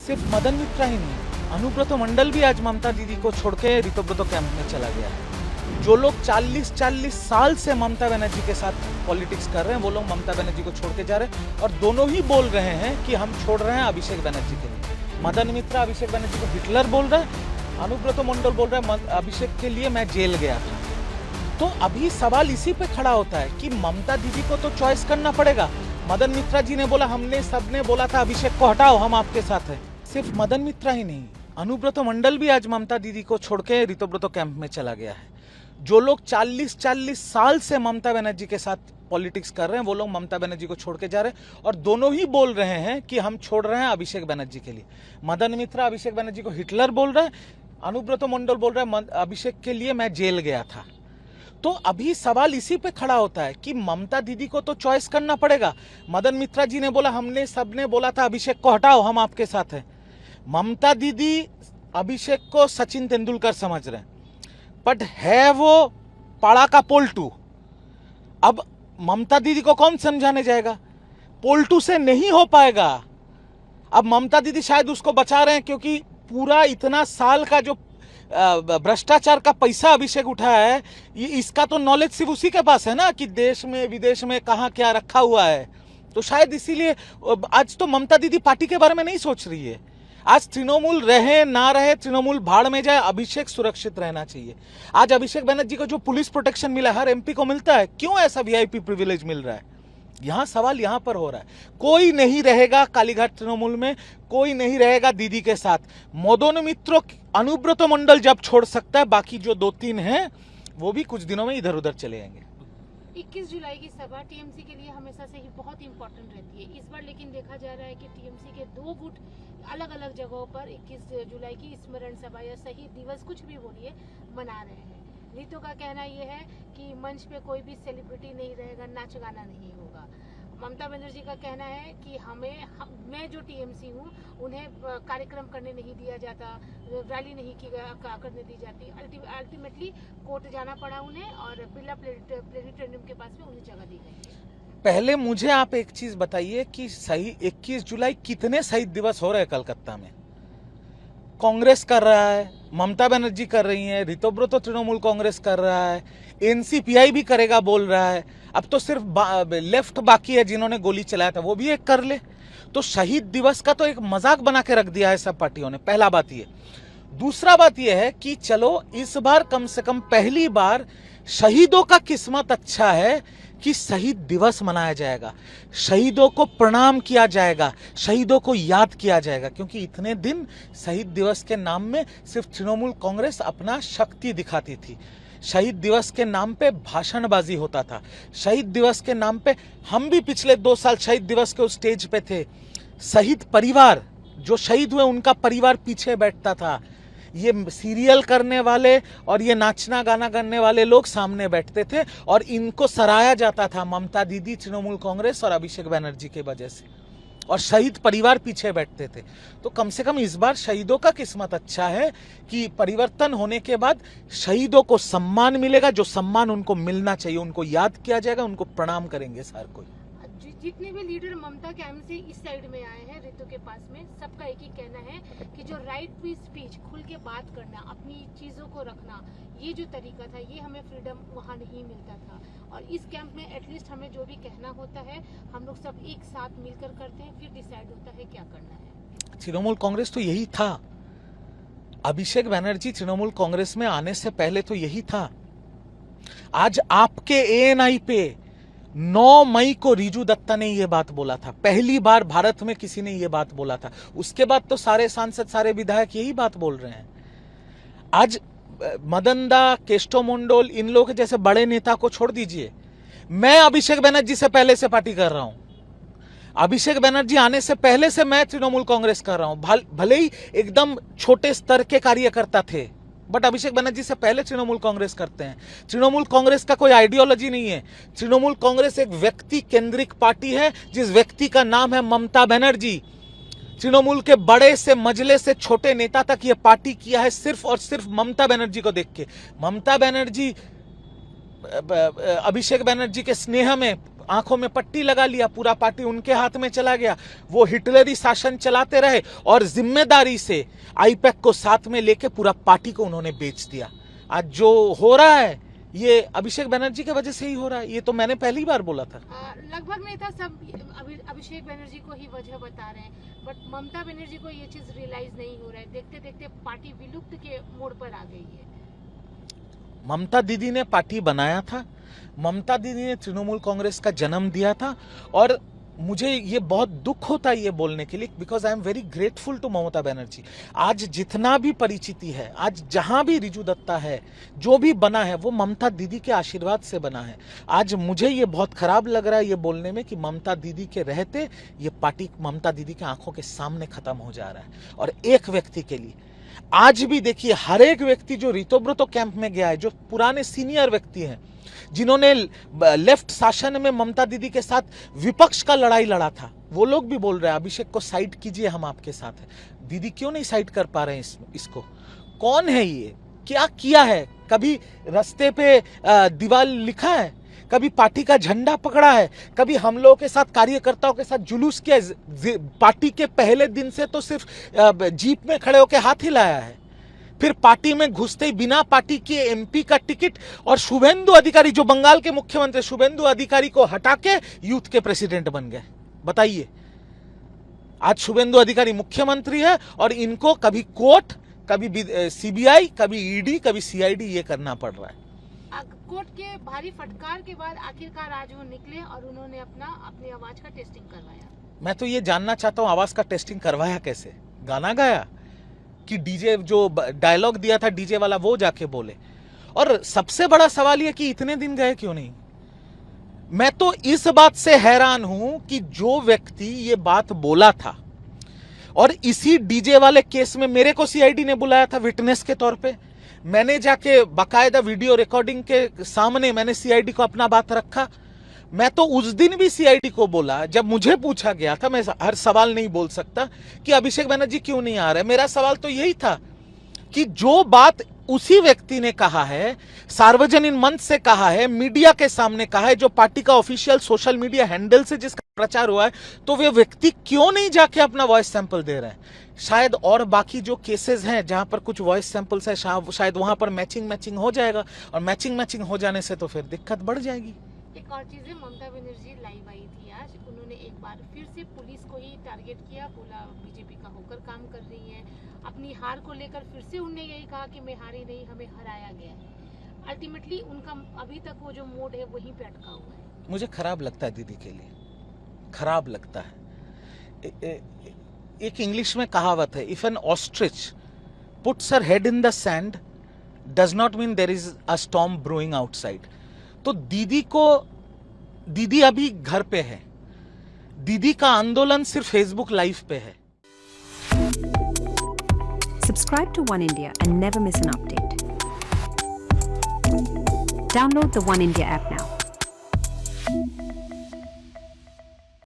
सिर्फ मदन मित्रा ही नहीं, अनुब्रत मंडल भी आज ममता दीदी को छोड़ के ऋतुव्रत कैंप में चला गया है। जो लोग 40 साल से ममता बनर्जी के साथ पॉलिटिक्स कर रहे हैं, वो लोग ममता बनर्जी को छोड़ के जा रहे हैं और दोनों ही बोल रहे हैं कि हम छोड़ रहे हैं अभिषेक बनर्जी के लिए। मदन मित्रा अभिषेक बनर्जी को हिटलर बोल रहा है, अनुब्रत मंडल बोल रहा है अभिषेक के लिए मैं जेल गया था। तो अभी सवाल इसी पे खड़ा होता है कि ममता दीदी को तो चॉइस करना पड़ेगा। मदन मित्रा जी ने बोला, हमने सबने बोला था अभिषेक को हटाओ, हम आपके साथ हैं। सिर्फ मदन मित्रा ही नहीं, अनुब्रत मंडल भी आज ममता दीदी को छोड़ के ऋतुव्रत कैंप में चला गया है। जो लोग 40 साल से ममता बनर्जी के साथ पॉलिटिक्स कर रहे हैं, वो लोग ममता बनर्जी को छोड़ के जा रहे हैं और दोनों ही बोल रहे हैं कि हम छोड़ रहे हैं अभिषेक बनर्जी के लिए। मदन मित्रा अभिषेक बनर्जी को हिटलर बोल रहा है, अनुब्रत मंडल बोल रहा है अभिषेक के लिए मैं जेल गया था। तो अभी सवाल इसी पे खड़ा होता है कि ममता दीदी को तो चॉइस करना पड़ेगा। मदन मित्रा जी ने बोला, हमने सबने बोला था अभिषेक को हटाओ, हम आपके साथ हैं। ममता दीदी अभिषेक को सचिन तेंदुलकर समझ रहे हैं, बट है वो पाड़ा का पोल्टू। अब ममता दीदी को कौन समझाने जाएगा? पोल्टू से नहीं हो पाएगा। अब ममता दीदी शायद उसको बचा रहे हैं क्योंकि पूरा इतना साल का जो भ्रष्टाचार का पैसा अभिषेक उठाया है, ये इसका तो नॉलेज सिर्फ उसी के पास है ना कि देश में विदेश में कहाँ क्या रखा हुआ है। तो शायद इसीलिए आज तो ममता दीदी पार्टी के बारे में नहीं सोच रही है। आज तृणमूल रहे ना रहे, तृणमूल भाड़ में जाए, अभिषेक सुरक्षित रहना चाहिए। आज अभिषेक बनर्जी को जो पुलिस प्रोटेक्शन मिला, हर एमपी को मिलता है, क्यों ऐसा वीआईपी प्रिविलेज मिल रहा है? यहाँ सवाल यहाँ पर हो रहा है। कोई नहीं रहेगा कालीघाट तृणमूल में, कोई नहीं रहेगा दीदी के साथ। मदन मित्रों अनुब्रत मंडल जब छोड़ सकता है, बाकी जो 2-3 हैं वो भी कुछ दिनों में इधर उधर चले जाएंगे। 21 जुलाई की सभा टीएमसी के लिए हमेशा से ही बहुत इंपॉर्टेंट रहती है। इस बार लेकिन देखा जा रहा है कि टीएमसी के 2 गुट अलग अलग जगहों पर 21 जुलाई की स्मरण सभा या शहीद दिवस कुछ भी बोलिए मना रहे हैं। रीतू का कहना यह है कि मंच पे कोई भी सेलिब्रिटी नहीं रहेगा, नाच गाना नहीं होगा। ममता बनर्जी का कहना है कि मैं जो टीएमसी हूँ उन्हें कार्यक्रम करने नहीं दिया जाता, रैली नहीं करने दी जाती। अल्टीमेटली कोर्ट जाना पड़ा उन्हें और बिरला प्लेनेटोरियम के पास में उन्हें जगह दी गई है। पहले मुझे आप एक चीज बताइए कि सही 21 जुलाई कितने शहीद दिवस हो रहे हैं कलकत्ता में? कांग्रेस कर रहा है, ममता बनर्जी कर रही है, ऋतुव्रत तृणमूल कांग्रेस कर रहा है, एनसीपीआई भी करेगा बोल रहा है। अब तो सिर्फ लेफ्ट बाकी है जिन्होंने गोली चलाया था, वो भी एक कर ले। तो शहीद दिवस का तो एक मजाक बना के रख दिया है सब पार्टियों ने। पहला बात ये। दूसरा बात यह है कि चलो इस बार कम से कम पहली बार शहीदों का किस्मत अच्छा है कि शहीद दिवस मनाया जाएगा, शहीदों को प्रणाम किया जाएगा, शहीदों को याद किया जाएगा। क्योंकि इतने दिन शहीद दिवस के नाम में सिर्फ तृणमूल कांग्रेस अपना शक्ति दिखाती थी। शहीद दिवस के नाम पे भाषणबाजी होता था। शहीद दिवस के नाम पे हम भी पिछले 2 साल शहीद दिवस के उस स्टेज पे थे। शहीद परिवार जो शहीद हुए उनका परिवार पीछे बैठता था। ये सीरियल करने वाले और ये नाचना गाना करने वाले लोग सामने बैठते थे और इनको सराहा जाता था ममता दीदी, तृणमूल कांग्रेस और अभिषेक बनर्जी के वजह से, और शहीद परिवार पीछे बैठते थे। तो कम से कम इस बार शहीदों का किस्मत अच्छा है कि परिवर्तन होने के बाद शहीदों को सम्मान मिलेगा, जो सम्मान उनको मिलना चाहिए, उनको याद किया जाएगा, उनको प्रणाम करेंगे हर कोई। जितने भी लीडर ममता कैंप से इस साइड में आए हैं ऋतु के पास में, सबका एक ही कहना है कि जो राइट टू स्पीच, खुल के बात करना, अपनी चीजों को रखना, ये जो तरीका था, ये हमें फ्रीडम वहाँ नहीं मिलता था। और इस कैंप में एटलीस्ट हमें जो भी कहना होता है हम लोग सब एक साथ मिलकर करते हैं, फिर डिसाइड होता है क्या करना है। तृणमूल कांग्रेस तो यही था। अभिषेक बनर्जी तृणमूल कांग्रेस में आने से पहले तो यही था। आज आपके एएनआई पे 9 मई को रिजू दत्ता ने यह बात बोला था। पहली बार भारत में किसी ने यह बात बोला था। उसके बाद तो सारे सांसद, सारे विधायक यही बात बोल रहे हैं। आज मदनदा, केष्टो मंडल, इन लोग जैसे बड़े नेता को छोड़ दीजिए। मैं अभिषेक बनर्जी से पहले से पार्टी कर रहा हूं। अभिषेक बनर्जी आने से पहले से मैं तृणमूल कांग्रेस कर रहा हूं। भले ही एकदम छोटे स्तर के कार्यकर्ता थे, बट अभिषेक बनर्जी से पहले तृणमूल कांग्रेस करते हैं। तृणमूल कांग्रेस का कोई आइडियोलॉजी नहीं है। तृणमूल कांग्रेस एक व्यक्ति केंद्रिक पार्टी है, जिस व्यक्ति का नाम है ममता बनर्जी। तृणमूल के बड़े से मजले से छोटे नेता तक यह पार्टी किया है सिर्फ और सिर्फ ममता बनर्जी को देख के। ममता बनर्जी अभिषेक बनर्जी के स्नेह में आंखों में पट्टी लगा लिया, पूरा पार्टी उनके हाथ में चला गया, वो हिटलरी शासन चलाते रहे और जिम्मेदारी से आईपैक को साथ में लेके पूरा पार्टी को उन्होंने बेच दिया। आज जो हो रहा है ये अभिषेक बनर्जी की वजह से ही हो रहा है, ये तो मैंने पहली बार बोला था। लगभग नेता सब अभिषेक बनर्जी को ही वजह बता रहे हैं, बट ममता बनर्जी को ये चीज रियलाइज नहीं हो रहा है। देखते देखते पार्टी विलुप्त के मोड़ पर आ गई है। ममता दीदी ने पार्टी बनाया था, ममता दीदी ने तृणमूल कांग्रेस का जन्म दिया था, और मुझे ये बहुत दुख होता है ये बोलने के लिए, because I am very grateful to Mamata Banerjee. आज जितना भी परिचिति है, आज जहां भी रिजू दत्ता है, जो भी बना है वो ममता दीदी के आशीर्वाद से बना है। आज मुझे ये बहुत खराब लग रहा है ये बोलने में कि ममता दीदी के रहते ये पार्टी ममता दीदी के आंखों के सामने खत्म हो जा रहा है। और एक व्यक्ति के लिए आज भी देखिए, हर एक व्यक्ति जो रितोब्रतो कैंप में गया है, जो पुराने सीनियर व्यक्ति हैं, जिन्होंने लेफ्ट शासन में ममता दीदी के साथ विपक्ष का लड़ाई लड़ा था, वो लोग भी बोल रहे हैं अभिषेक को साइड कीजिए, हम आपके साथ हैं। दीदी क्यों नहीं साइड कर पा रहे हैं इसको? कौन है ये? क्या किया है? कभी रास्ते पे दीवार लिखा है? कभी पार्टी का झंडा पकड़ा है? कभी हम लोगों के साथ, कार्यकर्ताओं के साथ जुलूस किया? पार्टी के पहले दिन से तो सिर्फ जीप में खड़े होकर हाथ हिलाया है, फिर पार्टी में घुसते ही बिना पार्टी के एमपी का टिकट, और शुभेंदु अधिकारी जो बंगाल के मुख्यमंत्री, शुभेंदु अधिकारी को हटा के यूथ के प्रेसिडेंट बन गए। बताइए, आज शुभेंदु अधिकारी मुख्यमंत्री है और इनको कभी कोर्ट, कभी सीबीआई, कभी ईडी, कभी सीआईडी ये करना पड़ रहा है। कोर्ट के भारी फटकार के बाद आखिरकार आज वो निकले और उन्होंने अपनी आवाज का टेस्टिंग करवाया। मैं तो ये जानना चाहता हूँ, आवाज का टेस्टिंग करवाया कैसे? गाना गाया कि डीजे जो डायलॉग दिया था डीजे वाला वो जाके बोले? और सबसे बड़ा सवाल ये कि इतने दिन गए क्यों नहीं? मैं तो इस बात से हैरान हूं कि जो व्यक्ति ये बात बोला था, और इसी डीजे वाले केस में मेरे को सीआईडी ने बुलाया था विटनेस के तौर पे, मैंने जाके बाकायदा वीडियो रिकॉर्डिंग के सामने मैंने सीआईडी को अपना बात रखा। मैं तो उस दिन भी सीआईडी को बोला, जब मुझे पूछा गया था, मैं हर सवाल नहीं बोल सकता कि अभिषेक बनर्जी क्यों नहीं आ रहे। मेरा सवाल तो यही था कि जो बात उसी व्यक्ति ने कहा है, सार्वजनिक मंच से कहा है, मीडिया के सामने कहा है, जो पार्टी का ऑफिशियल सोशल मीडिया हैंडल से जिसका प्रचार हुआ है, तो वे व्यक्ति क्यों नहीं जाके अपना वॉइस सैंपल दे रहे हैं? शायद और बाकी जो केसेस हैं जहां पर कुछ वॉइस सैंपल्स है, शायद वहां पर मैचिंग हो जाएगा, और मैचिंग हो जाने से तो फिर दिक्कत बढ़ जाएगी। एक और चीज है, ममता बनर्जी लाइव आई थी आज, उन्होंने एक बार फिर से पुलिस को ही टारगेट किया, बोला बीजेपी का होकर काम कर रही है। अपनी हार को लेकर फिर से उन्होंने यही कहा कि मैं हारी नहीं, हमें हराया गया है। अल्टीमेटली उनका अभी तक वो जो मोड है वहीं पे अटका हुआ है। मुझे खराब लगता है दीदी के लिए, खराब लगता है। एक इंग्लिश में कहावत है, if an ostrich puts her head in the sand does not mean there is a storm brewing outside. तो दीदी अभी घर पे है, दीदी का आंदोलन सिर्फ फेसबुक लाइव पे है। Subscribe to One India and never miss an update. Download the One India app now.